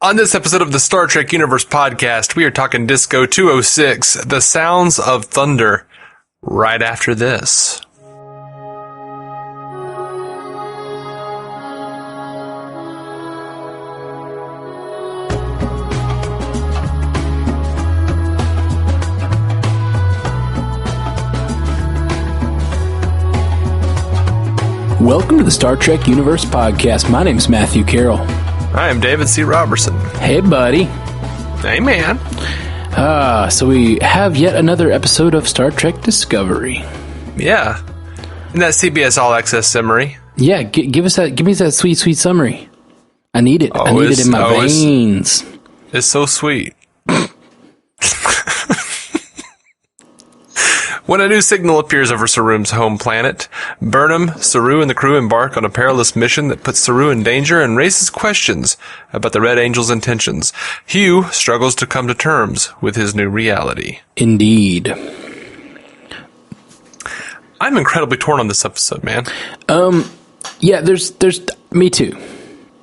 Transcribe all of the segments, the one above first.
On this episode of the Star Trek Universe podcast, we are talking Disco 206, The Sounds of Thunder, right after this. Welcome to the Star Trek Universe podcast. My name's Matthew Carroll. I am David C. Robertson. Hey, buddy. Hey, man. So we have yet another episode of Star Trek Discovery. Yeah. And that CBS All Access summary. Yeah, give me that sweet, sweet summary. I need it. I need it in my veins. It's so sweet. When a new signal appears over Saru's home planet, Burnham, Saru, and the crew embark on a perilous mission that puts Saru in danger and raises questions about the Red Angel's intentions. Hugh struggles to come to terms with his new reality. Indeed. I'm incredibly torn on this episode, man. Yeah, there's me too.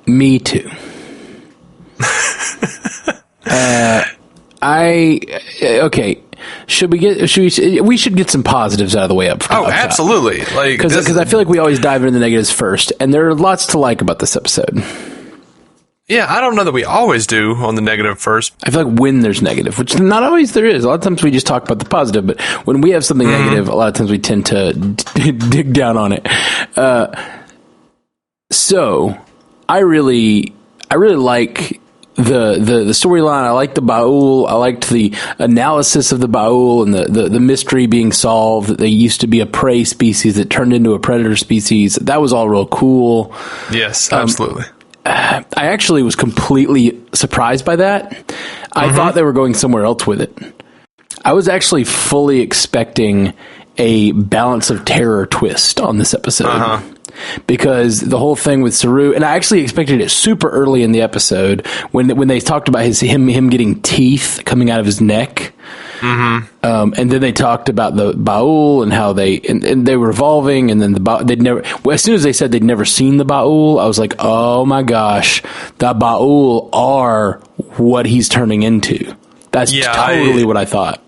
Me too. Okay. We should get some positives out of the way up front. Oh, absolutely. Like, because I feel like we always dive into the negatives first, and there are lots to like about this episode. Yeah, I don't know that we always do on the negative first. I feel like when there's negative, which not always there is. A lot of times we just talk about the positive, but when we have something negative, a lot of times we tend to dig down on it. So I really like the storyline. I like the Baul. I liked the analysis of the Baul and the mystery being solved, that they used to be a prey species that turned into a predator species. That was all real cool. Yes, absolutely. I actually was completely surprised by that. I thought they were going somewhere else with it. I was actually fully expecting a balance of terror twist on this episode. Because the whole thing with Saru, and I actually expected it super early in the episode when they talked about him getting teeth coming out of his neck. And then they talked about the Baul and how they were evolving, and then as soon as they said they'd never seen the Baul, I was like, oh my gosh, the Baul are what he's turning into. That's totally what I thought.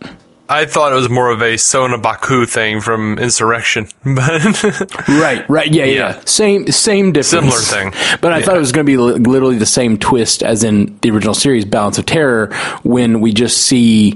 I thought it was more of a Sona Baku thing from Insurrection. Right. Yeah. Same difference. Similar thing. But I thought it was going to be literally the same twist as in the original series, Balance of Terror, when we see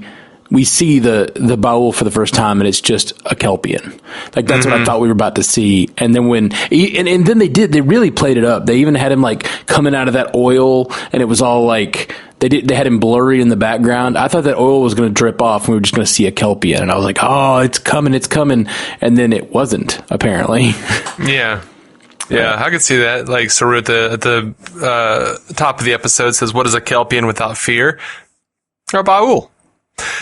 the Baul for the first time, and it's just a Kelpian. Like, that's what I thought we were about to see. And then and then they really played it up. They even had him like coming out of that oil, and it was all like, they had him blurry in the background. I thought that oil was going to drip off and we were just going to see a Kelpian. And I was like, oh, it's coming. And then it wasn't, apparently. Yeah. Yeah, I could see that. Like, Saru at the top of the episode says, what is a Kelpian without fear? Or Baul.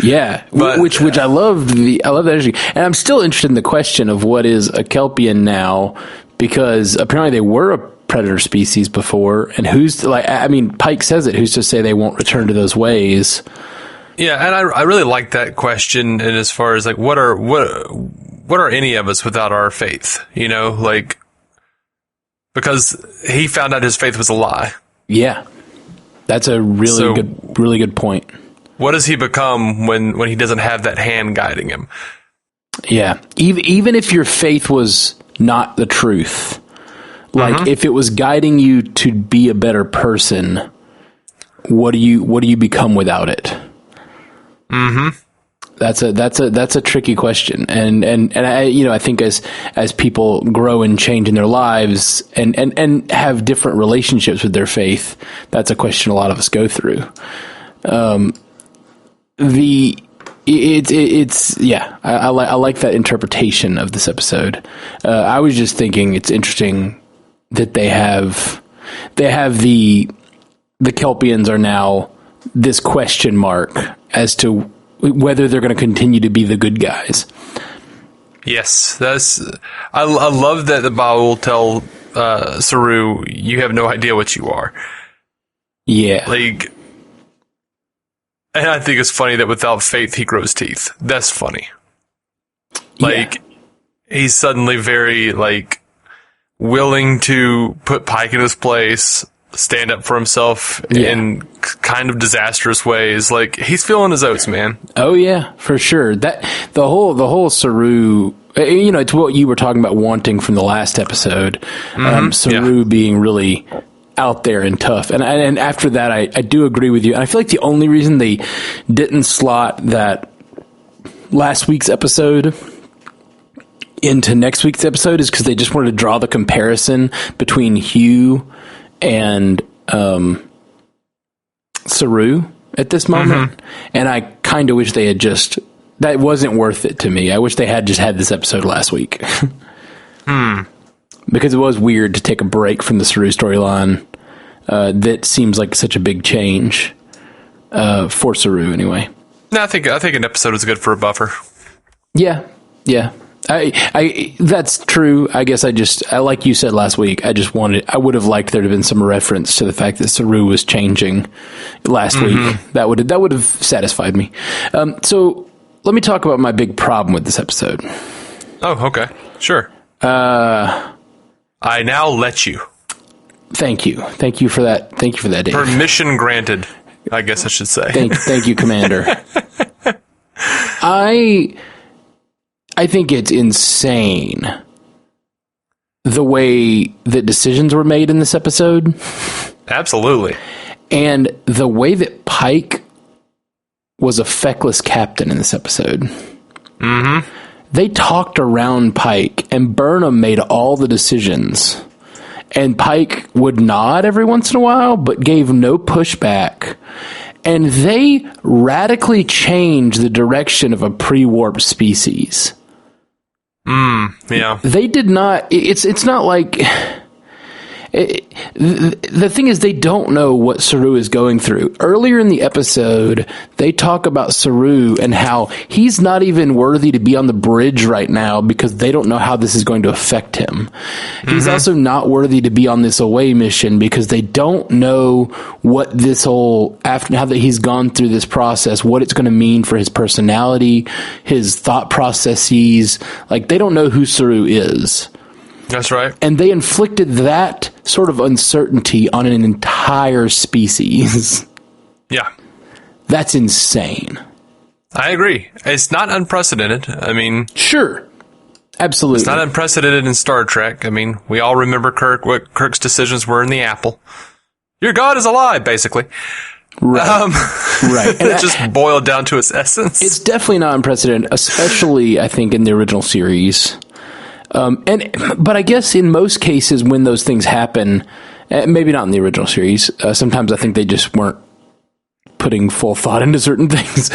Yeah, which I love that energy. And I'm still interested in the question of what is a Kelpian now, because apparently they were a predator species before, and Pike says it, who's to say they won't return to those ways? Yeah, and I really like that question. And as far as like, what are any of us without our faith? You know, like, because he found out his faith was a lie. Yeah, that's a really good point. What does he become when he doesn't have that hand guiding him? Yeah, even if your faith was not the truth. Like, if it was guiding you to be a better person, what do you become without it? That's a tricky question, and I think as people grow and change in their lives and have different relationships with their faith, that's a question a lot of us go through. I like that interpretation of this episode. I was just thinking it's interesting that they have the Kelpians are now this question mark as to whether they're going to continue to be the good guys. Yes, I love that the Baul tell Saru, you have no idea what you are. Yeah. Like, and I think it's funny that without faith, he grows teeth. That's funny. Like, he's suddenly very, like, willing to put Pike in his place, stand up for himself, and kind of disastrous ways. Like, he's feeling his oats, man. Oh yeah, for sure. That the whole Saru, it's what you were talking about wanting from the last episode. Saru being really out there and tough. And after that, I do agree with you. And I feel like the only reason they didn't slot that last week's episode into next week's episode is because they just wanted to draw the comparison between Hugh and Saru at this moment. And I kind of wish they had that wasn't worth it to me. I wish they had just had this episode last week. Because it was weird to take a break from the Saru storyline. That seems like such a big change for Saru anyway. No, I think an episode is good for a buffer. Yeah. I that's true. I guess I like you said last week, I would have liked there to have been some reference to the fact that Saru was changing last week. That would have satisfied me. So let me talk about my big problem with this episode. Oh, okay. Sure. I now let you. Thank you for that. Thank you for that, Dave. Permission granted, I guess I should say. Thank you, Commander. I think it's insane the way that decisions were made in this episode. Absolutely. And the way that Pike was a feckless captain in this episode. They talked around Pike, and Burnham made all the decisions. And Pike would nod every once in a while, but gave no pushback. And they radically changed the direction of a pre-warp species. Yeah. They did not. It's not like. The thing is, they don't know what Saru is going through. Earlier in the episode, they talk about Saru and how he's not even worthy to be on the bridge right now because they don't know how this is going to affect him. He's also not worthy to be on this away mission because they don't know what this after now that he's gone through this process, what it's going to mean for his personality, his thought processes. Like, they don't know who Saru is. That's right. And they inflicted that sort of uncertainty on an entire species. Yeah. That's insane. I agree. It's not unprecedented. I mean... Sure. Absolutely. It's not unprecedented in Star Trek. I mean, we all remember what Kirk's decisions were in the Apple. Your God is alive, basically. Right. Right. And it just boiled down to its essence. It's definitely not unprecedented, especially, I think, in the original series. But I guess in most cases when those things happen, maybe not in the original series, sometimes I think they just weren't putting full thought into certain things.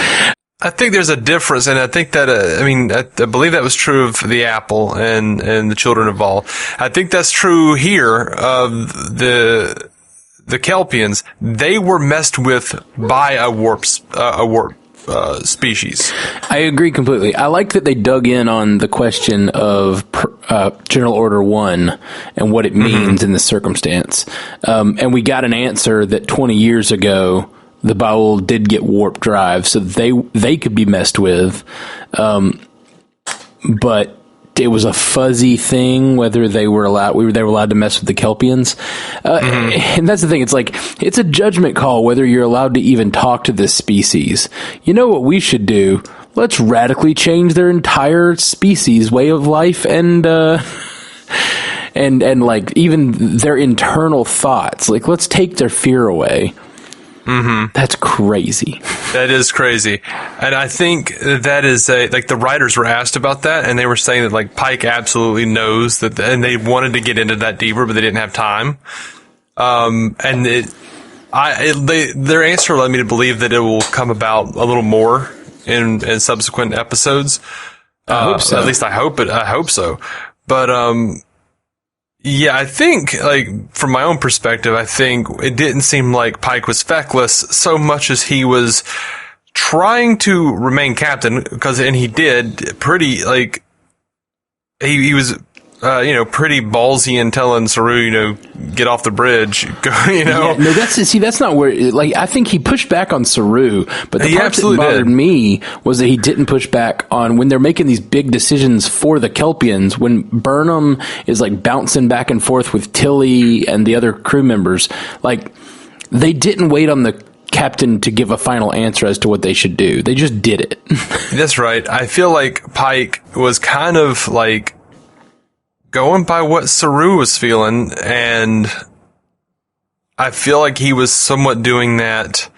I think there's a difference, and I think that, I believe that was true of the Apple and the Children of Vol. I think that's true here of the Kelpians. They were messed with by a warp species. I agree completely. I like that they dug in on the question of General Order 1 and what it means in this circumstance. And we got an answer that 20 years ago, the Baul did get warp drive, so they could be messed with. But it was a fuzzy thing whether they were allowed to mess with the Kelpians. And that's the thing. It's like, it's a judgment call whether you're allowed to even talk to this species. You know what we should do? Let's radically change their entire species way of life and like even their internal thoughts. Like, let's take their fear away. That's crazy. That is crazy. And I think that is like the writers were asked about that, and they were saying that like Pike absolutely knows that, and they wanted to get into that deeper, but they didn't have time. And their answer led me to believe that it will come about a little more in subsequent episodes. I hope so. At least I hope so. But, yeah, I think, like, from my own perspective, I think it didn't seem like Pike was feckless so much as he was trying to remain captain, and he did pretty, like, he was, pretty ballsy in telling Saru, get off the bridge, Yeah, no, that's not where, like, I think he pushed back on Saru, but the part that bothered me was that he didn't push back on when they're making these big decisions for the Kelpians, when Burnham is, like, bouncing back and forth with Tilly and the other crew members, like, they didn't wait on the captain to give a final answer as to what they should do. They just did it. That's right. I feel like Pike was kind of like going by what Saru was feeling, and I feel like he was somewhat doing that.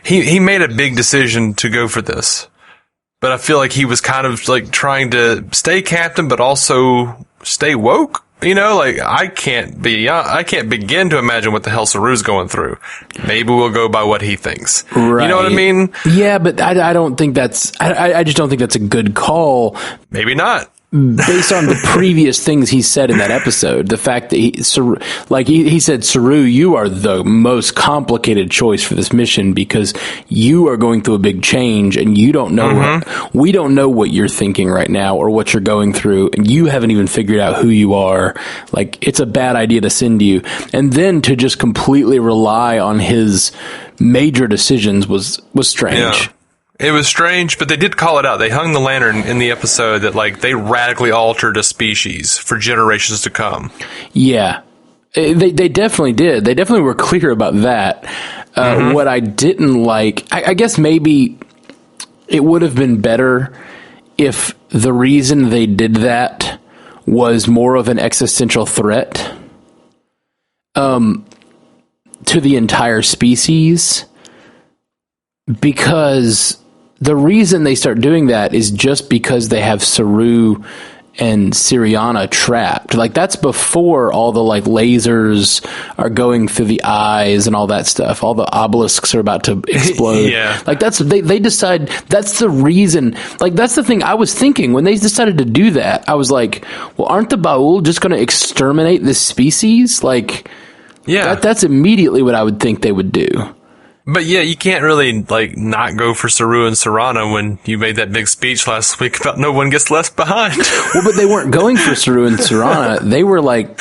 He made a big decision to go for this, but I feel like he was kind of like trying to stay captain, but also stay woke. You know, like I can't begin to imagine what the hell Saru's going through. Maybe we'll go by what he thinks. Right. You know what I mean? Yeah, but I don't think I just don't think that's a good call. Maybe not. Based on the previous things he said in that episode, the fact that he said, Saru, you are the most complicated choice for this mission because you are going through a big change and you don't know, we don't know what you're thinking right now or what you're going through, and you haven't even figured out who you are. Like, it's a bad idea to send you. And then to just completely rely on his major decisions was strange. Yeah. It was strange, but they did call it out. They hung the lantern in the episode that, like, they radically altered a species for generations to come. Yeah. They definitely did. They definitely were clear about that. What I didn't like, I guess maybe it would have been better if the reason they did that was more of an existential threat to the entire species, because the reason they start doing that is just because they have Saru and Siriana trapped. Like, that's before all the, like, lasers are going through the eyes and all that stuff. All the obelisks are about to explode. Yeah. Like, they decide, that's the reason. Like, that's the thing I was thinking. When they decided to do that, I was like, well, aren't the Ba'ul just going to exterminate this species? Like, yeah, that's immediately what I would think they would do. But yeah, you can't really, like, not go for Saru and Sirana when you made that big speech last week about no one gets left behind. Well, but they weren't going for Saru and Sirana. They were like,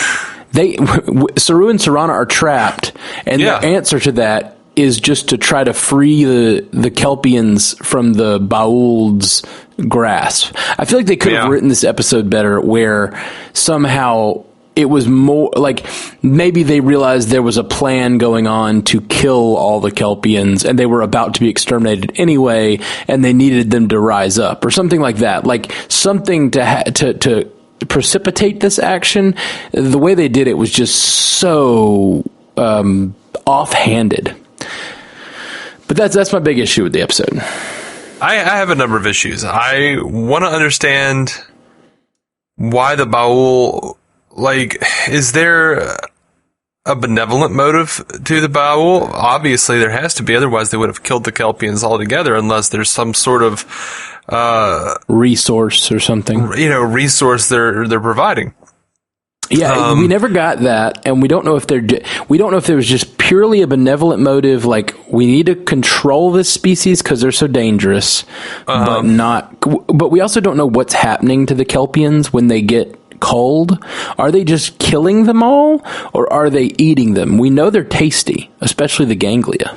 Saru and Sirana are trapped, and their answer to that is just to try to free the Kelpians from the Ba'ul's grasp. I feel like they could have written this episode better, where somehow it was more like maybe they realized there was a plan going on to kill all the Kelpians and they were about to be exterminated anyway, and they needed them to rise up or something like that. Like something to precipitate this action. The way they did it was just so offhanded. But that's my big issue with the episode. I have a number of issues. I want to understand why the Ba'ul. Like, is there a benevolent motive to the Ba'ul? Obviously, there has to be. Otherwise, they would have killed the Kelpians altogether, unless there's some sort of resource or something. Resource they're providing. Yeah, we never got that, and we don't know if there was just purely a benevolent motive, like we need to control this species because they're so dangerous, but we also don't know what's happening to the Kelpians when they get cold. Are they just killing them all, or are they eating them? We know they're tasty, especially the ganglia.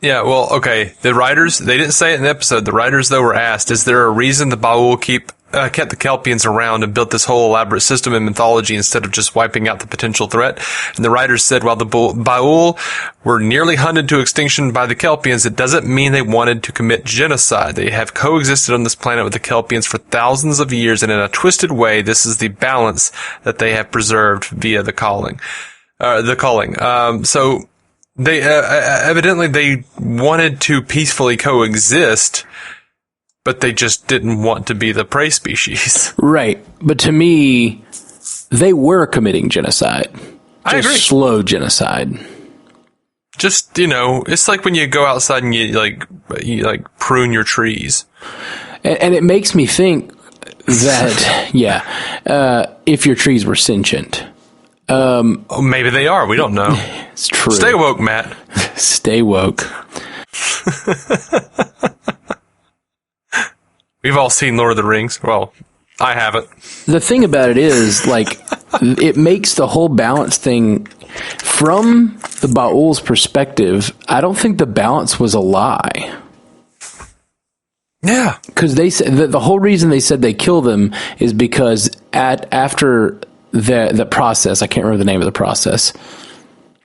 Yeah, well, okay. The writers, they didn't say it in the episode. The writers, though, were asked, is there a reason the Ba'ul kept the Kelpians around and built this whole elaborate system in mythology instead of just wiping out the potential threat? And the writers said, while the Ba'ul were nearly hunted to extinction by the Kelpians, it doesn't mean they wanted to commit genocide. They have coexisted on this planet with the Kelpians for thousands of years, and in a twisted way, this is the balance that they have preserved via the calling. So they evidently they wanted to peacefully coexist, but they just didn't want to be the prey species. Right. But to me, they were committing genocide. I agree. Slow genocide. Just, it's like when you go outside and you prune your trees. And it makes me think that, if your trees were sentient. Maybe they are. We don't know. It's true. Stay woke, Matt. Stay woke. We've all seen Lord of the Rings. Well, I haven't. The thing about it is, it makes the whole balance thing, from the Ba'ul's perspective, I don't think the balance was a lie. Yeah. Because they said the whole reason they said they kill them is because after the process, I can't remember the name of the process,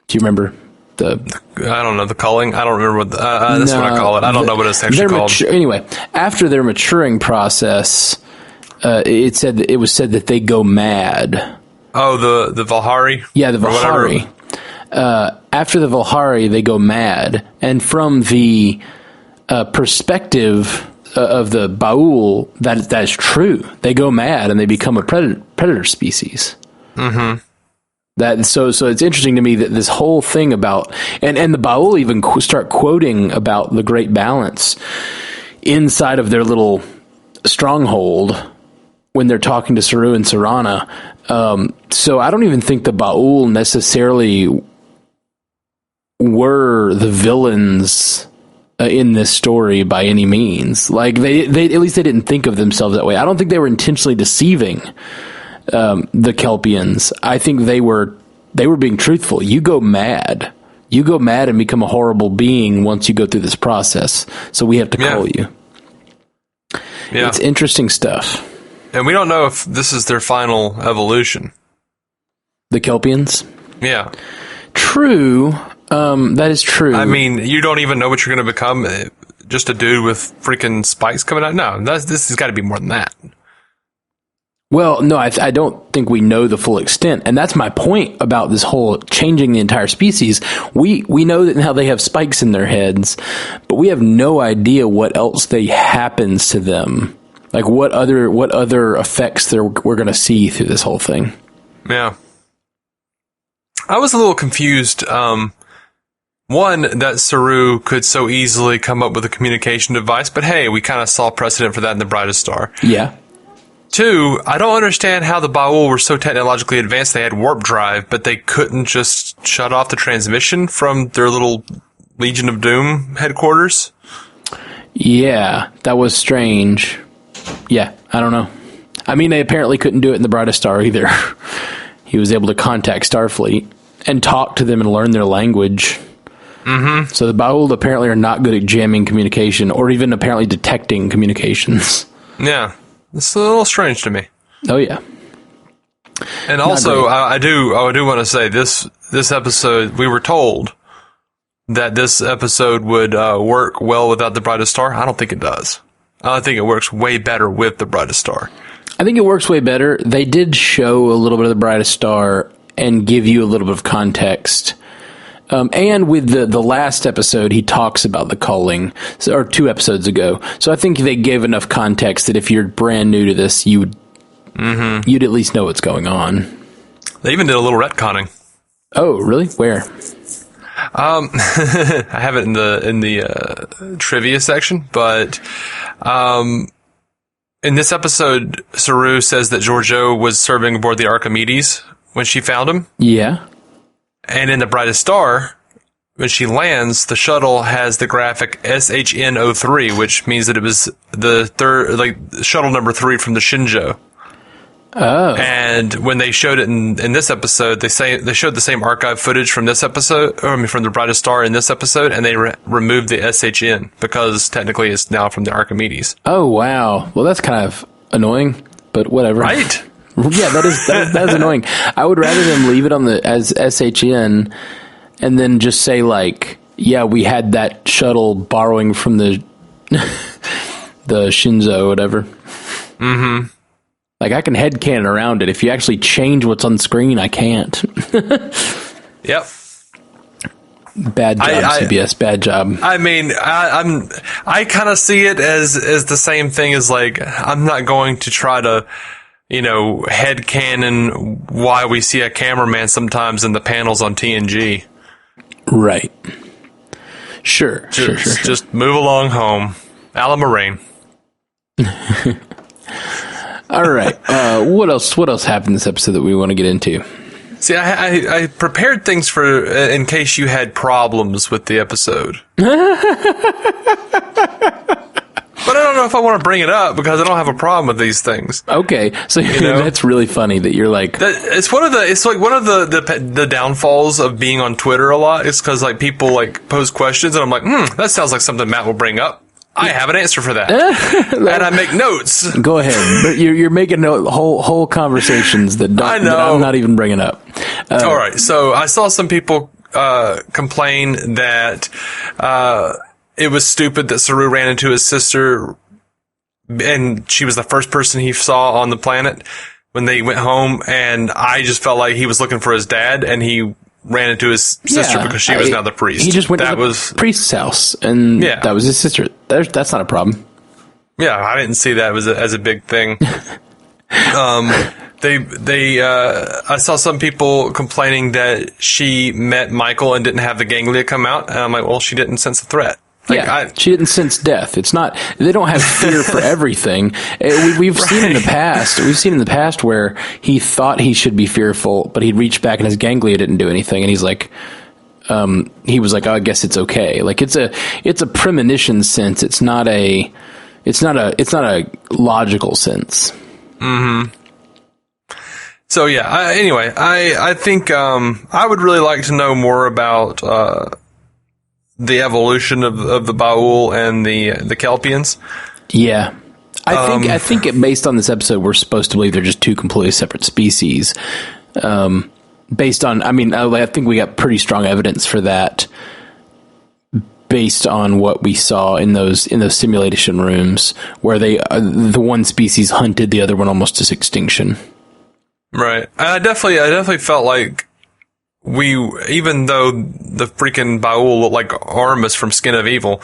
Do you remember I don't know, the culling? I don't remember what that's what I call it. I don't know what it's actually called. Anyway, after their maturing process, it was said that they go mad. Oh, the Valhari? Yeah, the Valhari. After the Valhari, they go mad. And from the perspective of the Baul, that is true. They go mad and they become a predator species. Mm-hmm. So it's interesting to me that this whole thing about, and the Baul even start quoting about the great balance inside of their little stronghold when they're talking to Saru and Sarana. So I don't even think the Baul necessarily were the villains in this story by any means. Like they at least they didn't think of themselves that way. I don't think they were intentionally deceiving the Kelpians. I think they were being truthful. You go mad and become a horrible being once you go through this process. So we have to call you. Yeah. It's interesting stuff. And we don't know if this is their final evolution. The Kelpians? Yeah. True. That is true. I mean, you don't even know what you're going to become. Just a dude with freaking spikes coming out. No, this has got to be more than that. Well, no, I don't think we know the full extent. And that's my point about this whole changing the entire species. We know that now they have spikes in their heads, but we have no idea what else happens to them. Like what other effects we're going to see through this whole thing. Yeah. I was a little confused. One, that Saru could so easily come up with a communication device, but hey, we kind of saw precedent for that in The Brightest Star. Yeah. Two, I don't understand how the Baul were so technologically advanced they had warp drive, but they couldn't just shut off the transmission from their little Legion of Doom headquarters. Yeah, that was strange. Yeah, I don't know. I mean, they apparently couldn't do it in The Brightest Star either. He was able to contact Starfleet and talk to them and learn their language. Mm-hmm. So the Baul apparently are not good at jamming communication or even apparently detecting communications. Yeah. It's a little strange to me. Oh yeah, and also I do want to say this episode, we were told that this episode would work well without The Brightest Star. I don't think it does. I think it works way better with The Brightest Star. I think it works way better. They did show a little bit of The Brightest Star and give you a little bit of context. And with the last episode, he talks about the culling, or 2 episodes ago. So I think they gave enough context that if you're brand new to this, you'd at least know what's going on. They even did a little retconning. Oh, really? Where? I have it in the trivia section, but in this episode, Saru says that Giorgio was serving aboard the Archimedes when she found him. Yeah. And in The Brightest Star, when she lands, the shuttle has the graphic SHN03, which means that it was the third, like shuttle number 3 from the Shinjo. Oh. And when they showed it in this episode, they showed the same archive footage from this episode, from The Brightest Star in this episode, and they removed the SHN because technically it's now from the Archimedes. Oh, wow. Well, that's kind of annoying, but whatever. Right? Yeah, that is annoying. I would rather them leave it on as SHN and then just say like, yeah, we had that shuttle borrowing from the Shinzo, whatever. Mm-hmm. Like I can headcanon around it. If you actually change what's on screen, I can't. Yep. Bad job, CBS. Bad job. I mean, I kind of see it as the same thing as like, I'm not going to try to, headcanon why we see a cameraman sometimes in the panels on TNG. Right. Sure. Just move along home. Alan Moraine. All right. What else happened this episode that we want to get into? See, I prepared things for in case you had problems with the episode. But I don't know if I want to bring it up because I don't have a problem with these things. Okay, so that's really funny that you're like it's one of the downfalls of being on Twitter a lot. It's because like people like pose questions and I'm like, that sounds like something Matt will bring up. I have an answer for that, and I make notes. Go ahead, but you're making whole conversations that I'm not even bringing up. All right, so I saw some people complain that it was stupid that Saru ran into his sister, and she was the first person he saw on the planet when they went home, and I just felt like he was looking for his dad, and he ran into his sister because she was now the priest. He just went to the priest's house, and that was his sister. That's not a problem. Yeah, I didn't see that as a big thing. I saw some people complaining that she met Michael and didn't have the ganglia come out, and I'm like, well, she didn't sense a threat. She didn't sense death. It's not, they don't have fear for everything. We've seen in the past where he thought he should be fearful, but he'd reach back and his ganglia didn't do anything. And he's like, he was like, oh, I guess it's okay. Like it's a premonition sense. It's not a logical sense. Mm-hmm. So yeah, anyway, I think, I would really like to know more about, the evolution of the Baul and the Kelpians. Yeah. I think based on this episode, we're supposed to believe they're just two completely separate species. Based on, I think we got pretty strong evidence for that based on what we saw in those simulation rooms where the one species hunted the other one almost to extinction. Right. I definitely felt like even though the freaking Baul looked like Armus from Skin of Evil,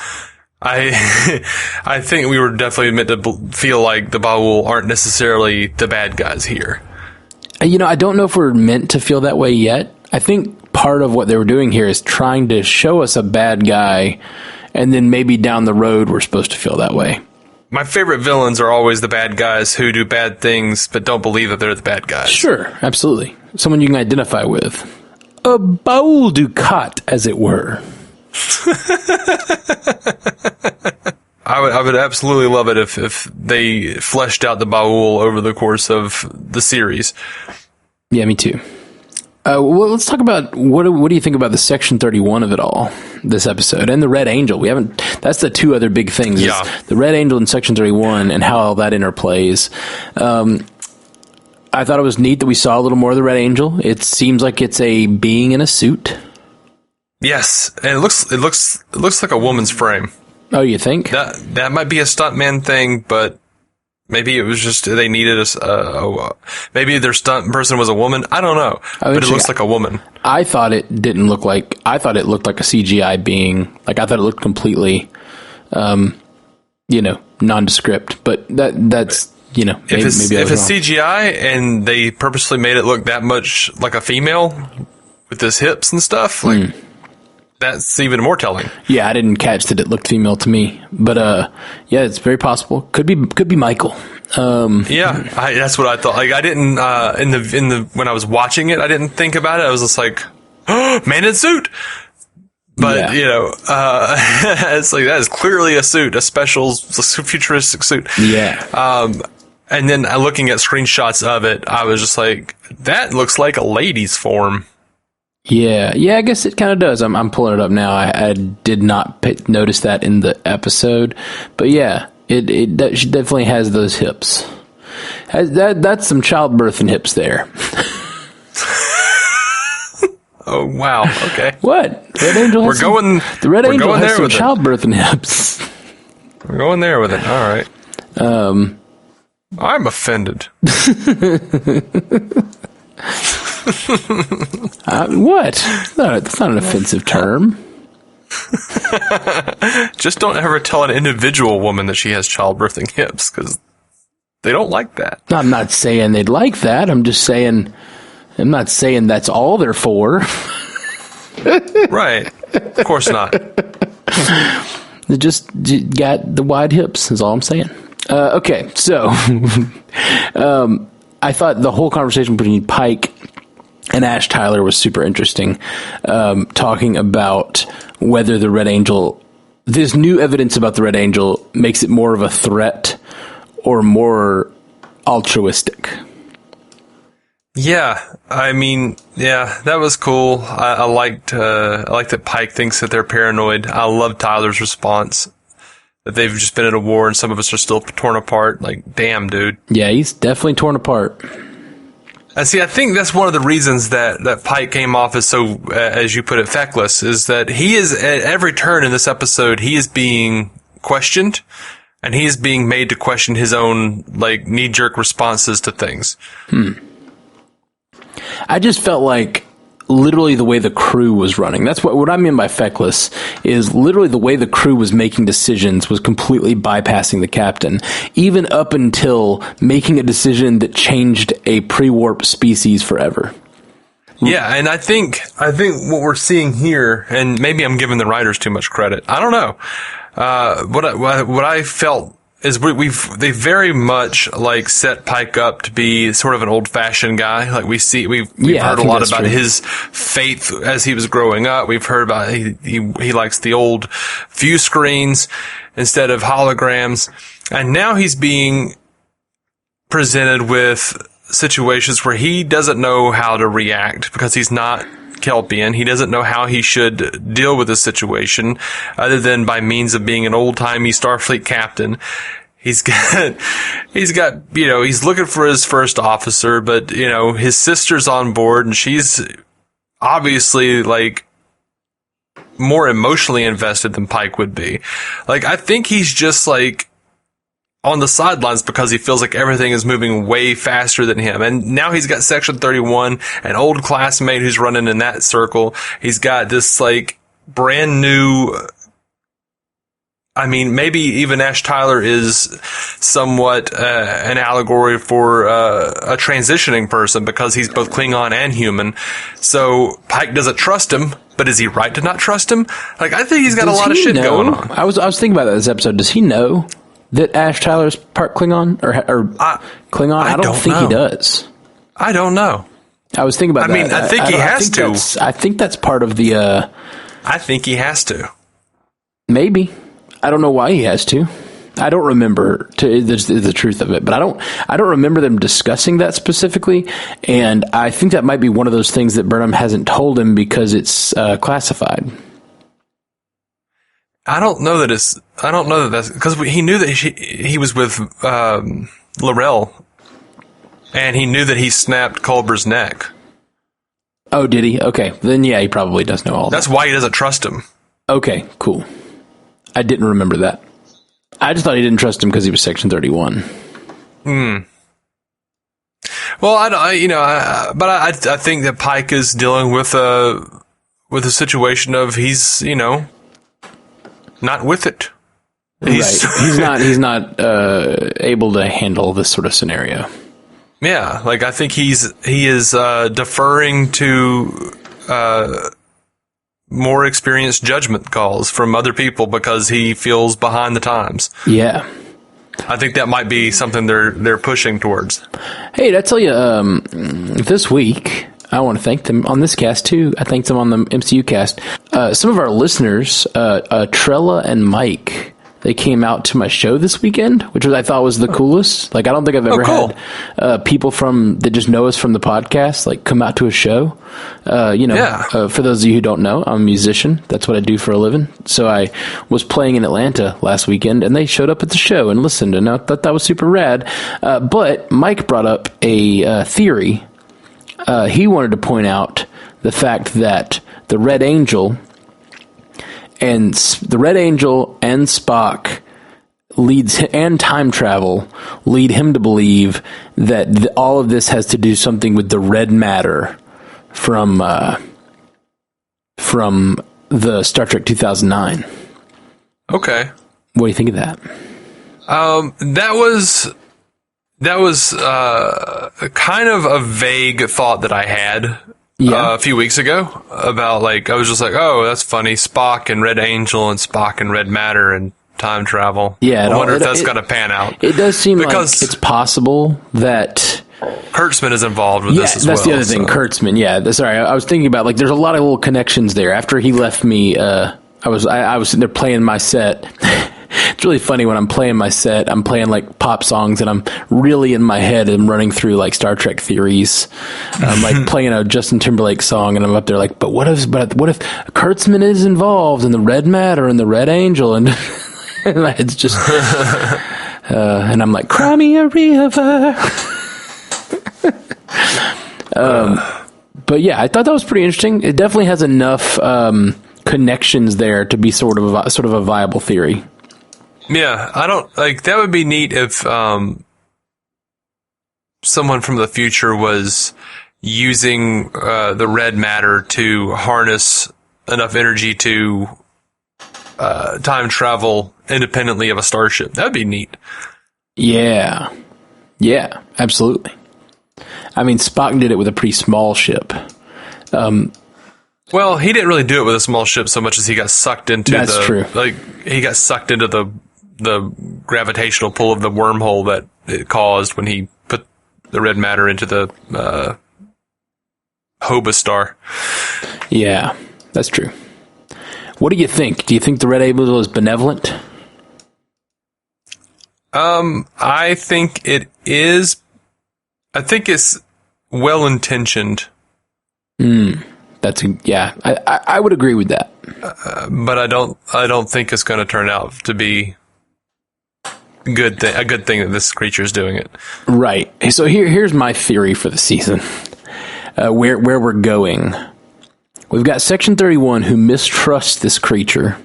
I think we were definitely meant to feel like the Baul aren't necessarily the bad guys here. I don't know if we're meant to feel that way yet. I think part of what they were doing here is trying to show us a bad guy, and then maybe down the road we're supposed to feel that way. My favorite villains are always the bad guys who do bad things but don't believe that they're the bad guys. Sure, absolutely. Someone you can identify with. A Baul Ducat, as it were. I would absolutely love it if they fleshed out the Baul over the course of the series. Yeah, me too. Well, let's talk about what do you think about the Section 31 of it all, this episode, and the Red Angel. That's the two other big things. Yeah. The Red Angel and Section 31 and how all that interplays. I thought it was neat that we saw a little more of the Red Angel. It seems like it's a being in a suit. Yes, and it looks like a woman's frame. Oh, you think? That might be a stuntman thing, but maybe it was just they needed maybe their stunt person was a woman. I don't know, but it looks like a woman. I thought it looked like a CGI being. Like I thought it looked completely, nondescript. But that's. If it's CGI and they purposely made it look that much like a female with his hips and stuff, that's even more telling. Yeah, I didn't catch that it looked female to me, but it's very possible. Could be Michael. That's what I thought. Like I didn't when I was watching it, I didn't think about it. I was just like, oh, man in suit. But, it's like, that is clearly a suit, a special futuristic suit. Yeah. And then looking at screenshots of it, I was just like, that looks like a lady's form. Yeah. Yeah, I guess it kind of does. I'm pulling it up now. I did not notice that in the episode. But yeah, she definitely has those hips. That's some childbirthing hips there. Oh, wow. Okay. What? Red Angel has the Red Angel has some childbirthing hips. We're going there with it. All right. I'm offended. What? That's not an offensive term. Just don't ever tell an individual woman that she has childbirthing hips, because they don't like that. I'm not saying they'd like that. I'm not saying that's all they're for. Right. Of course not. They just got the wide hips, is all I'm saying. Okay, so I thought the whole conversation between Pike and Ash Tyler was super interesting, talking about whether the Red Angel, this new evidence about the Red Angel makes it more of a threat or more altruistic. Yeah, that was cool. I liked that Pike thinks that they're paranoid. I love Tyler's response, that they've just been at a war and some of us are still torn apart. Like, damn, dude. Yeah, he's definitely torn apart. And see, I think that's one of the reasons that Pike came off as so, as you put it, feckless, is that he is, at every turn in this episode, he is being questioned, and he is being made to question his own, like, knee-jerk responses to things. I just felt like literally the way the crew was running. That's what I mean by feckless, is literally the way the crew was making decisions was completely bypassing the captain, even up until making a decision that changed a pre-warp species forever. Yeah, and I think what we're seeing here, and maybe I'm giving the writers too much credit, I don't know. What I felt is they very much like set Pike up to be sort of an old-fashioned guy. Like we've heard a lot about his faith as he was growing up. We've heard about he likes the old view screens instead of holograms, and now he's being presented with situations where he doesn't know how to react because he's not Kelpian. He doesn't know how he should deal with the situation other than by means of being an old-timey Starfleet captain. He's got, he's looking for his first officer, but, his sister's on board and she's obviously like more emotionally invested than Pike would be. Like, I think he's just like on the sidelines because he feels like everything is moving way faster than him. And now he's got Section 31, an old classmate who's running in that circle. He's got this like brand new, maybe even Ash Tyler is somewhat an allegory for a transitioning person because he's both Klingon and human. So Pike doesn't trust him, but is he right to not trust him? Like, I think he's got a lot of shit going on. I was thinking about that this episode. Does he know that Ash Tyler's part Klingon or Klingon? I don't think he does. I don't know. I was thinking about that. I think he has to. I think that's part of the. I think he has to. Maybe. I don't know why he has to. I don't remember the truth of it, but I don't remember them discussing that specifically. And I think that might be one of those things that Burnham hasn't told him because it's classified. I don't know that that's because he knew that he was with L'Rell, and he knew that he snapped Culber's neck. Oh, did he? Okay, then yeah, he probably does know all that. That's why he doesn't trust him. Okay, cool. I didn't remember that. I just thought he didn't trust him because he was Section 31. Well, but I think that Pike is dealing with a situation of he's not with it. He's not able to handle this sort of scenario. Yeah, like I think he is deferring to more experienced judgment calls from other people because he feels behind the times. Yeah. I think that might be something they're pushing towards. Hey, did I tell you, this week, I want to thank them on this cast too. I thanked them on the MCU cast. Some of our listeners, Trella and Mike, they came out to my show this weekend, which I thought was the coolest. Like, I don't think I've ever had people that just know us from the podcast, like, come out to a show. For those of you who don't know, I'm a musician. That's what I do for a living. So I was playing in Atlanta last weekend, and they showed up at the show and listened, and I thought that was super rad. But Mike brought up a theory. He wanted to point out the fact that the Red Angel and Spock and time travel lead him to believe that all of this has to do something with the red matter from the Star Trek 2009. Okay. What do you think of that? That was kind of a vague thought that I had a few weeks ago about, like, I was just like, oh, that's funny, Spock and Red Angel and Spock and red matter and time travel. Yeah, I wonder if that's going to pan out. It does seem like it's possible that Kurtzman is in this as well. Yeah, that's the other thing, Kurtzman. Yeah, sorry, I was thinking about, like, there's a lot of little connections there. After he left me, I was sitting there playing my set. It's really funny when I'm playing my set, I'm playing like pop songs and I'm really in my head and running through like Star Trek theories. I'm like playing a Justin Timberlake song and I'm up there like, but what if Kurtzman is involved in the red matter and the Red Angel and it's just, and I'm like, cry me a river. But yeah, I thought that was pretty interesting. It definitely has enough connections there to be sort of a viable theory. Yeah, I don't like that would be neat if someone from the future was using the red matter to harness enough energy to time travel independently of a starship. That'd be neat. Yeah, absolutely. I mean, Spock did it with a pretty small ship. Well, he didn't really do it with a small ship so much as he got sucked into true. Like he got sucked into the gravitational pull of the wormhole that it caused when he put the red matter into the Hoba star. Yeah, that's true. What do you think? Do you think the Red Angel is benevolent? I think it is. I think it's well intentioned. I would agree with that. But I don't think it's going to turn out to be a good thing that this creature is doing it. Right. So here's my theory for the season. Where we're going. We've got Section 31 who mistrusts this creature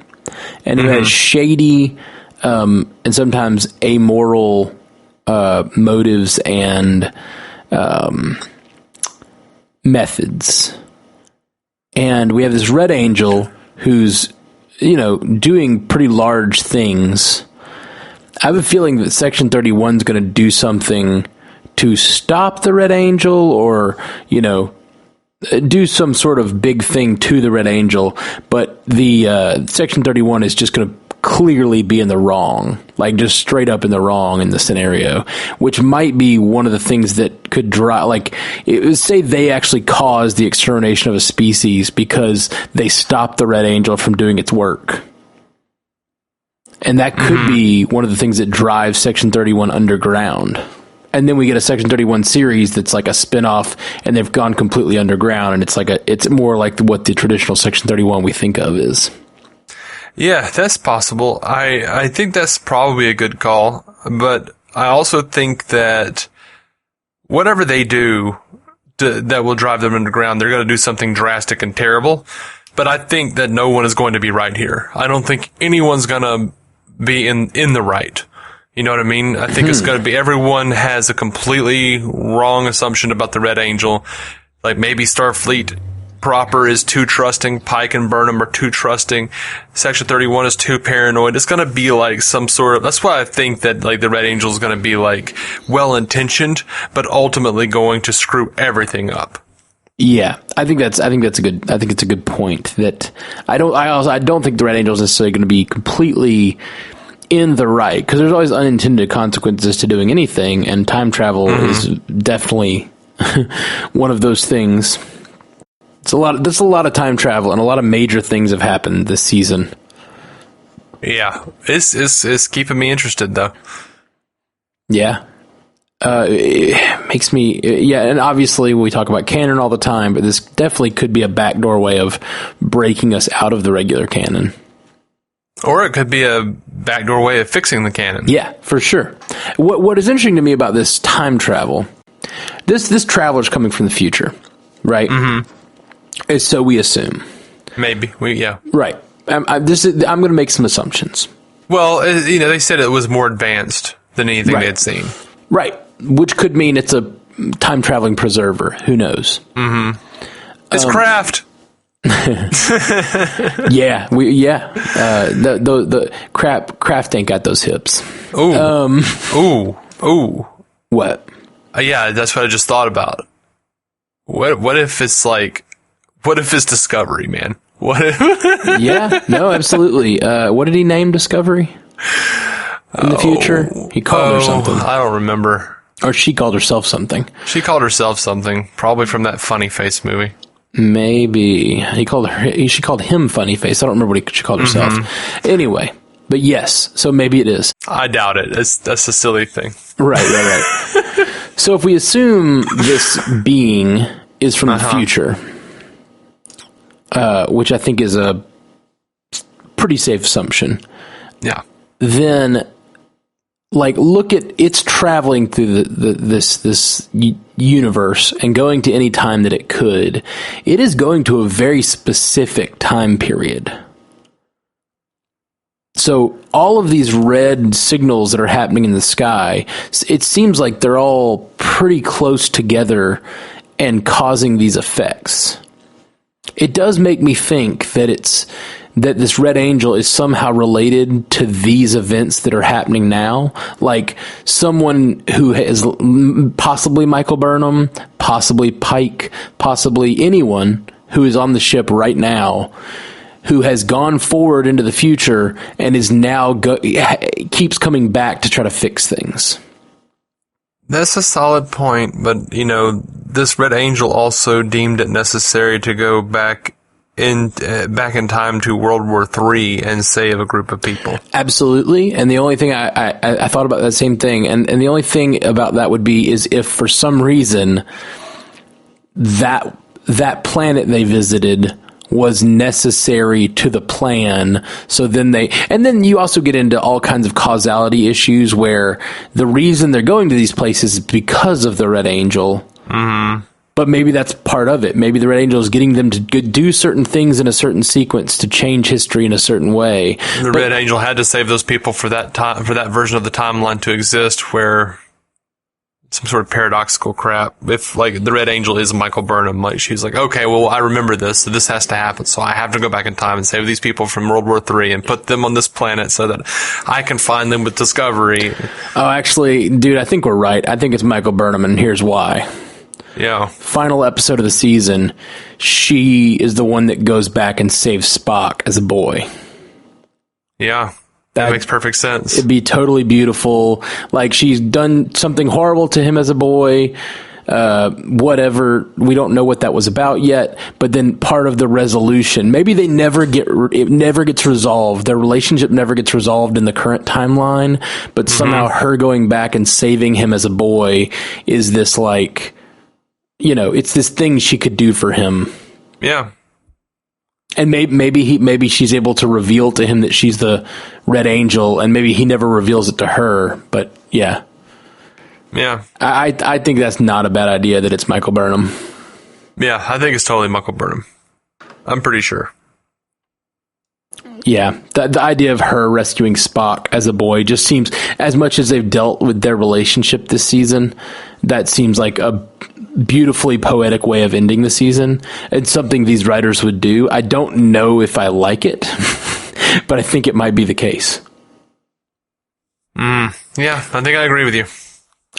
and who has shady and sometimes amoral motives and methods. And we have this Red Angel who's, doing pretty large things. I have a feeling that Section 31 is going to do something to stop the Red Angel or, do some sort of big thing to the Red Angel. But the Section 31 is just going to clearly be in the wrong, like just straight up in the wrong in the scenario, which might be one of the things that could drive, say they actually caused the extermination of a species because they stopped the Red Angel from doing its work. And that could be one of the things that drives Section 31 underground. And then we get a Section 31 series that's like a spin-off and they've gone completely underground and it's more like what the traditional Section 31 we think of is. Yeah, that's possible. I think that's probably a good call, but I also think that whatever they do that will drive them underground, they're going to do something drastic and terrible. But I think that no one is going to be right here. I don't think anyone's going to be in the right. You know what I mean? I think it's going to be everyone has a completely wrong assumption about the Red Angel. Like maybe Starfleet proper is too trusting. Pike and Burnham are too trusting. Section 31 is too paranoid. It's going to be like some sort of, that's why I think that like the Red Angel is going to be like well intentioned, but ultimately going to screw everything up. Yeah, I think it's a good point that I don't think the Red Angel is necessarily going to be completely in the right, because there's always unintended consequences to doing anything, and time travel is definitely one of those things. There's a lot of time travel, and a lot of major things have happened this season. Yeah, it's keeping me interested though. Yeah. It makes me, and obviously we talk about canon all the time, but this definitely could be a backdoor way of breaking us out of the regular canon. Or it could be a backdoor way of fixing the canon. Yeah, for sure. What is interesting to me about this time travel, this traveler's coming from the future, right? Mm-hmm. So we assume. Maybe. Right. I'm going to make some assumptions. Well, they said it was more advanced than anything they had seen. Right. Which could mean it's a time-traveling preserver. Who knows? Mm-hmm. It's craft. The craft ain't got those hips. Ooh. What? Yeah, that's what I just thought about. What if it's Discovery, man? What if? Yeah, no, absolutely. What did he name Discovery in the future? He called her something. I don't remember. Or she called herself something. She called herself something, probably from that Funny Face movie. Maybe. She called him Funny Face. I don't remember what she called herself. Anyway, but yes, so maybe it is. I doubt it. That's a silly thing. Right. So if we assume this being is from the future, which I think is a pretty safe assumption. Yeah. Then, look at it's traveling through this universe and going to any time that it could, it is going to a very specific time period. So all of these red signals that are happening in the sky, it seems like they're all pretty close together and causing these effects. It does make me think that that this red angel is somehow related to these events that are happening now. Like someone who is possibly Michael Burnham, possibly Pike, possibly anyone who is on the ship right now, who has gone forward into the future and is now keeps coming back to try to fix things. That's a solid point, but this Red Angel also deemed it necessary to go back in time to World War III and save a group of people. Absolutely, and the only thing I thought about that same thing, and the only thing about that would be is if for some reason that planet they visited was necessary to the plan. So then then you also get into all kinds of causality issues where the reason they're going to these places is because of the Red Angel. Mm-hmm. But maybe that's part of it. Maybe the Red Angel is getting them to do certain things in a certain sequence to change history in a certain way. Red Angel had to save those people for that time, for that version of the timeline to exist where some sort of paradoxical crap. If the Red Angel is Michael Burnham, she's like, okay, well, I remember this, so this has to happen. So I have to go back in time and save these people from World War III and put them on this planet so that I can find them with Discovery. Oh, actually, dude, I think we're right. I think it's Michael Burnham, and here's why. Yeah. Final episode of the season, she is the one that goes back and saves Spock as a boy. Yeah. That makes perfect sense. It'd be totally beautiful. She's done something horrible to him as a boy. Whatever. We don't know what that was about yet. But then part of the resolution, maybe it never gets resolved. Their relationship never gets resolved in the current timeline. But somehow her going back and saving him as a boy is this it's this thing she could do for him. Yeah. And maybe she's able to reveal to him that she's the Red Angel, and maybe he never reveals it to her. But yeah, I think that's not a bad idea that it's Michael Burnham. Yeah, I think it's totally Michael Burnham. I'm pretty sure. Yeah, the idea of her rescuing Spock as a boy just seems, as much as they've dealt with their relationship this season, that seems like a beautifully poetic way of ending the season. It's something these writers would do. I don't know if I like it, but I think it might be the case. Yeah, I think I agree with you.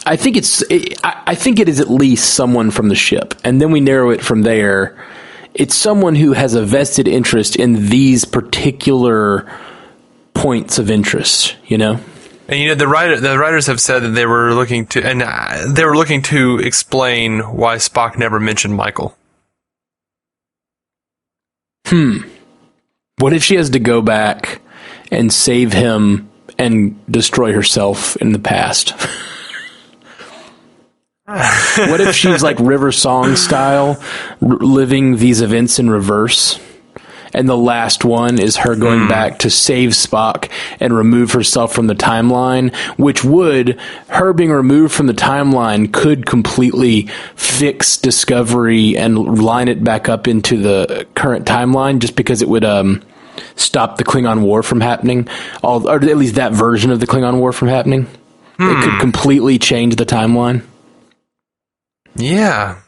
I think it is at least someone from the ship, and then we narrow it from there. It's someone who has a vested interest in these particular points of interest, And the writers have said that they were looking to explain why Spock never mentioned Michael. What if she has to go back and save him and destroy herself in the past? What if she's like River Song style, living these events in reverse? And the last one is her going back to save Spock and remove herself from the timeline, which her being removed from the timeline could completely fix Discovery and line it back up into the current timeline, just because it would stop the Klingon War from happening, or at least that version of the Klingon War from happening. It could completely change the timeline. Yeah.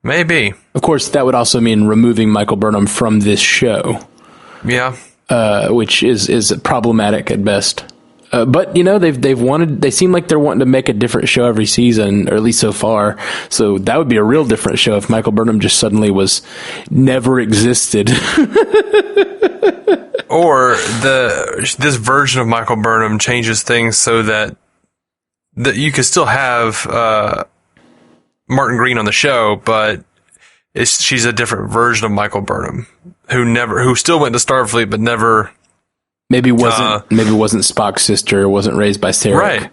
Maybe. Of course, that would also mean removing Michael Burnham from this show. Yeah. Which is problematic at best. But they seem like they're wanting to make a different show every season, or at least so far. So that would be a real different show if Michael Burnham just suddenly never existed. Or this version of Michael Burnham changes things so that you could still have Martin Green on the show, but she's a different version of Michael Burnham who still went to Starfleet, but never maybe wasn't Spock's sister, wasn't raised by Sarek.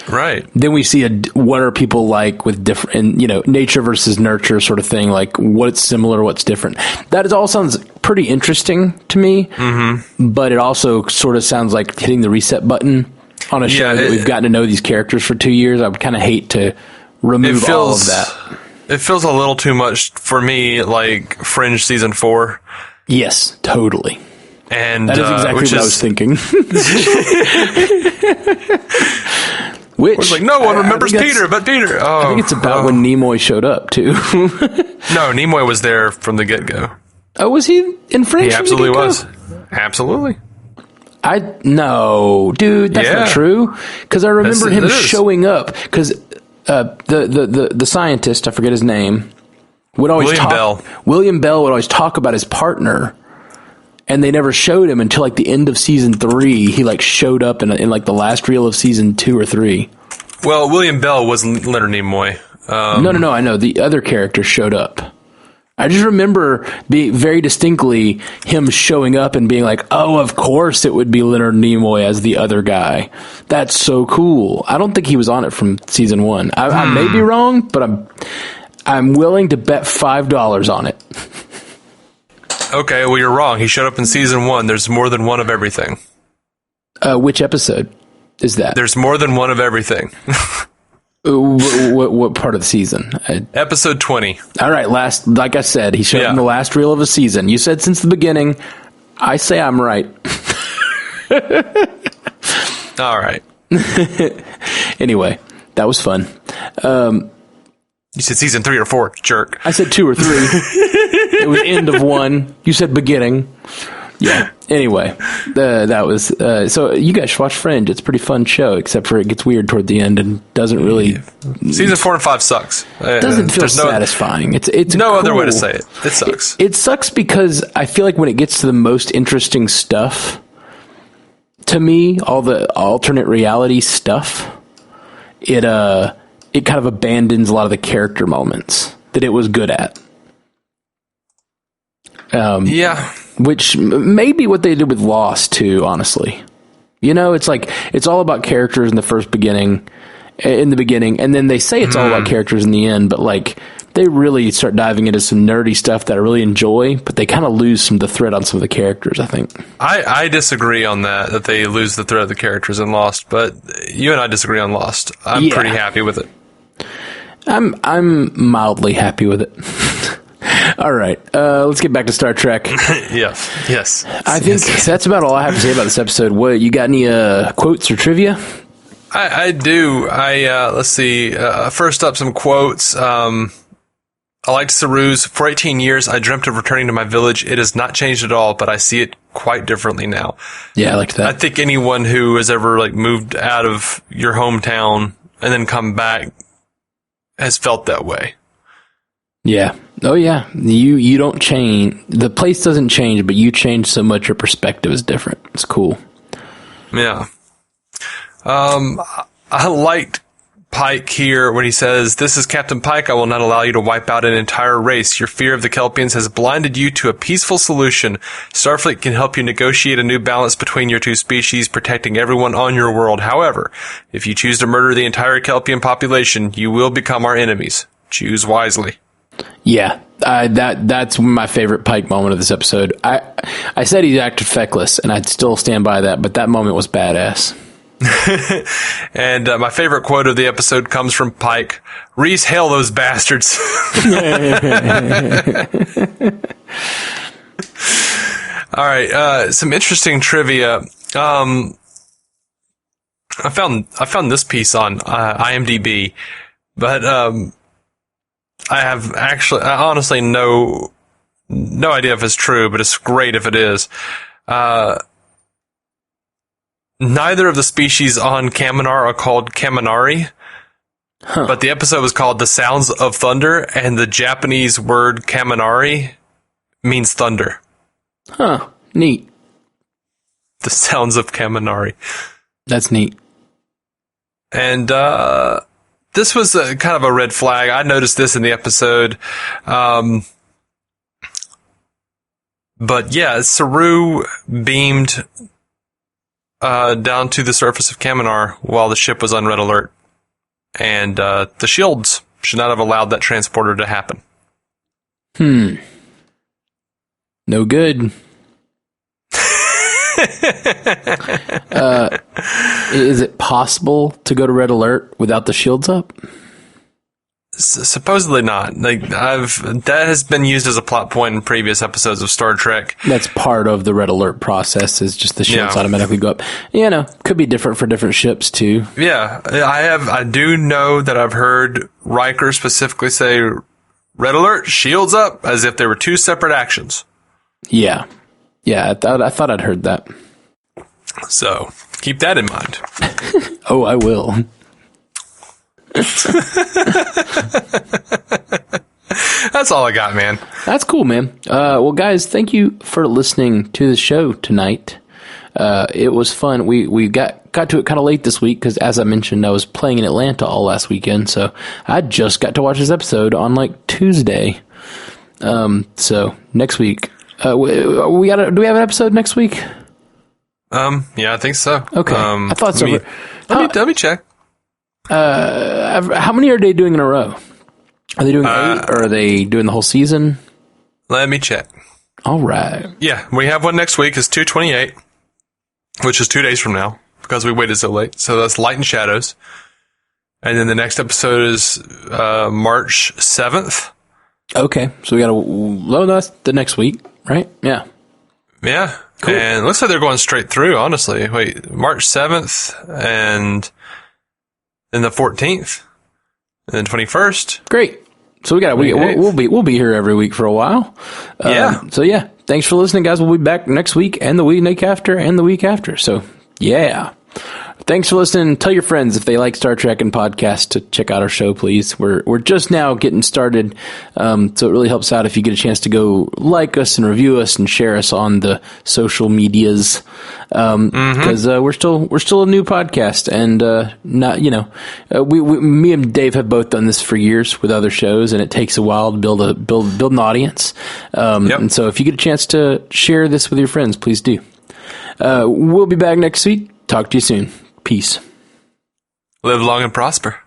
Right. Then we see what are people like with different, nature versus nurture sort of thing. Like what's similar, what's different. That all sounds pretty interesting to me. Mm-hmm. But it also sort of sounds like hitting the reset button on a show that we've gotten to know these characters for 2 years. I would kind of hate to remove all of that. It feels a little too much for me, like Fringe season 4. Yes, totally. And that is exactly what I was thinking. Which like no one remembers Peter but Peter. Oh, I think it's about when Nimoy showed up too. No, Nimoy was there from the get-go. Oh, was he in Fringe? He absolutely was. Absolutely. No, dude, that's not true. Because I remember him showing up. Because the scientist, I forget his name, would always William Bell would always talk about his partner. And they never showed him until like the end of season 3. He like showed up in like the last reel of season 2 or 3. Well, William Bell was Leonard Nimoy. No. I know the other character showed up. I just remember very distinctly him showing up and being like, "Oh, of course it would be Leonard Nimoy as the other guy. That's so cool." I don't think he was on it from season 1. I may be wrong, but I'm willing to bet $5 on it. Okay, well, you're wrong. He showed up in season 1. There's more than one of everything. Which episode is that? There's more than one of everything. What part of the season? Episode 20. All right, like I said, he showed up in the last reel of a season. You said since the beginning. I say I'm right. All right. Anyway, that was fun. You said season 3 or 4, jerk. I said 2 or 3. It was end of 1. You said beginning. Yeah. Anyway, that was so. You guys should watch Fringe. It's a pretty fun show, except for it gets weird toward the end and doesn't really. Season 4 and 5 sucks. It doesn't feel satisfying. It's no cool. other way to say it. It sucks. It sucks because I feel like when it gets to the most interesting stuff, to me, all the alternate reality stuff, it kind of abandons a lot of the character moments that it was good at. Which may be what they did with Lost too, honestly. You know, it's like, it's all about characters in the beginning, and then they say it's all about characters in the end, but like, they really start diving into some nerdy stuff that I really enjoy, but they kind of lose some of the thread on some of the characters, I think. I disagree on that they lose the thread of the characters in Lost, but you and I disagree on Lost. I'm pretty happy with it. I'm mildly happy with it. All right, let's get back to Star Trek. Yes. I think that's about all I have to say about this episode. What, you got any quotes or trivia? I do. Let's see. First up, some quotes. I liked Saru's. For 18 years, I dreamt of returning to my village. It has not changed at all, but I see it quite differently now. Yeah, I liked that. I think anyone who has ever like moved out of your hometown and then come back has felt that way. Yeah. Oh, yeah. You don't change. The place doesn't change, but you change so much your perspective is different. It's cool. Yeah. I liked Pike here when he says, "This is Captain Pike. I will not allow you to wipe out an entire race. Your fear of the Kelpians has blinded you to a peaceful solution. Starfleet can help you negotiate a new balance between your two species, protecting everyone on your world. However, if you choose to murder the entire Kelpian population, you will become our enemies. Choose wisely." Yeah, that's my favorite Pike moment of this episode. I said he acted feckless, and I'd still stand by that, but that moment was badass. And my favorite quote of the episode comes from Pike. "Reese, hail those bastards." All right, some interesting trivia. I found this piece on IMDb, but I honestly no idea if it's true, but it's great if it is. Neither of the species on Kaminar are called Kaminari, but the episode was called "The Sounds of Thunder," and the Japanese word Kaminari means thunder. Huh. Neat. The Sounds of Kaminari. That's neat. And this was kind of a red flag. I noticed this in the episode. But yeah, Saru beamed down to the surface of Kaminar while the ship was on red alert. And the shields should not have allowed that transporter to happen. No good. Is it possible to go to red alert without the shields up? Supposedly not. That has been used as a plot point in previous episodes of Star Trek. That's part of the red alert process, is just the shields Yeah. automatically go up. Could be different for different ships too. Yeah, I do know that I've heard Riker specifically say, red alert, shields up, as if they were two separate actions. Yeah. Yeah, I thought I'd heard that. So, keep that in mind. Oh, I will. That's all I got, man. That's cool, man. Well, guys, thank you for listening to the show tonight. It was fun. We got to it kind of late this week because, as I mentioned, I was playing in Atlanta all last weekend, so I just got to watch this episode on Tuesday. So next week, do we have an episode next week? Yeah, I think so. Okay, I thought so. Let me check. How many are they doing in a row? Are they doing 8, or are they doing the whole season? Let me check. All right. Yeah, we have one next week. It's 2/28, which is 2 days from now because we waited so late. So that's Light and Shadows. And then the next episode is March 7th. Okay, so we got that's the next week, right? Yeah. Yeah. Cool. And it looks like they're going straight through, honestly. Wait, March 7th and then the 14th and then 21st. Great. So we'll be here every week for a while. Yeah. So yeah, thanks for listening, guys. We'll be back next week and the week after and the week after. So yeah. Thanks for listening. Tell your friends if they like Star Trek and podcasts to check out our show, please. We're just now getting started, so it really helps out if you get a chance to go like us and review us and share us on the social medias, because we're still a new podcast, and me and Dave have both done this for years with other shows, and it takes a while to build an audience. And so if you get a chance to share this with your friends, please do. We'll be back next week. Talk to you soon. Peace. Live long and prosper.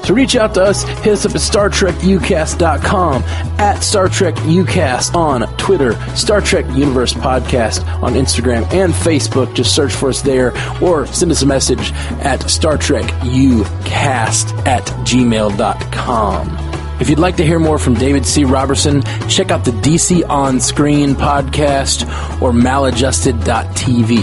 To reach out to us, hit us up at StarTrekUcast.com, at StarTrekUcast on Twitter, Star Trek Universe Podcast on Instagram and Facebook. Just search for us there, or send us a message at StarTrekUcast@gmail.com. If you'd like to hear more from David C. Robertson, check out the DC On Screen podcast or maladjusted.tv.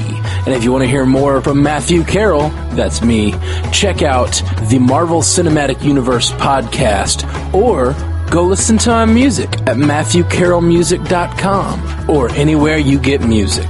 And if you want to hear more from Matthew Carroll, that's me, check out the Marvel Cinematic Universe podcast, or go listen to my music at MatthewCarrollmusic.com or anywhere you get music.